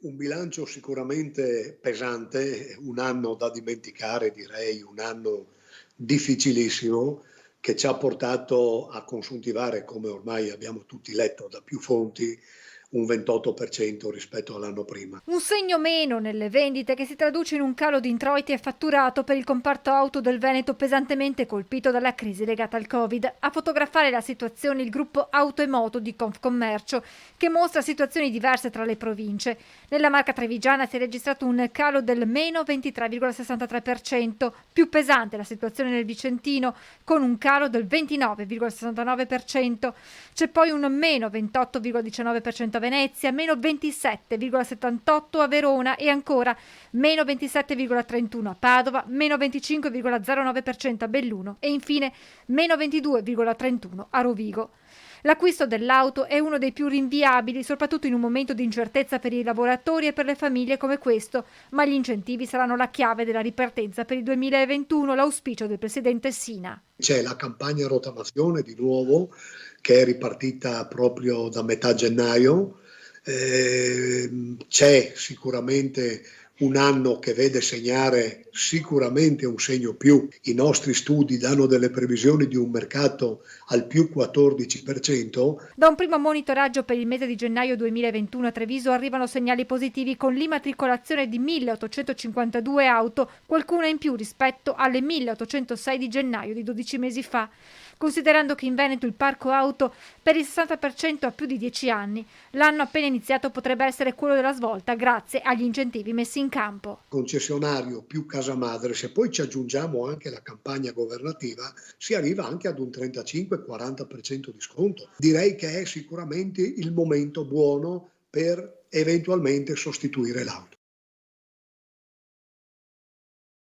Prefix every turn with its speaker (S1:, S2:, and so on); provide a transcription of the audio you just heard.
S1: un bilancio sicuramente pesante, un anno da dimenticare direi, un anno difficilissimo che ci ha portato a consuntivare, come ormai abbiamo tutti letto da più fonti, un 28% rispetto all'anno prima.
S2: Un segno meno nelle vendite che si traduce in un calo di introiti e fatturato per il comparto auto del Veneto pesantemente colpito dalla crisi legata al Covid. A fotografare la situazione il gruppo Auto e Moto di Confcommercio, che mostra situazioni diverse tra le province. Nella marca trevigiana si è registrato un calo del meno 23,63%, più pesante la situazione nel Vicentino con un calo del 29,69%. C'è poi un meno 28,19% a Venezia, meno 27,78% a Verona e ancora meno 27,31% a Padova, meno 25,09% a Belluno e infine meno 22,31% a Rovigo. L'acquisto dell'auto è uno dei più rinviabili, soprattutto in un momento di incertezza per i lavoratori e per le famiglie come questo, ma gli incentivi saranno la chiave della ripartenza per il 2021, l'auspicio del presidente Sina.
S1: C'è la campagna rottamazione di nuovo che è ripartita proprio da metà gennaio. C'è sicuramente un anno che vede segnare sicuramente un segno più. I nostri studi danno delle previsioni di un mercato al più 14%.
S2: Da un primo monitoraggio per il mese di gennaio 2021 a Treviso arrivano segnali positivi con l'immatricolazione di 1852 auto, qualcuna in più rispetto alle 1806 di gennaio di 12 mesi fa. Considerando che in Veneto il parco auto per il 60% ha più di 10 anni, l'anno appena iniziato potrebbe essere quello della svolta grazie agli incentivi messi in campo.
S1: Concessionario più casa madre, se poi ci aggiungiamo anche la campagna governativa, si arriva anche ad un 35-40% di sconto. Direi che è sicuramente il momento buono per eventualmente sostituire l'auto.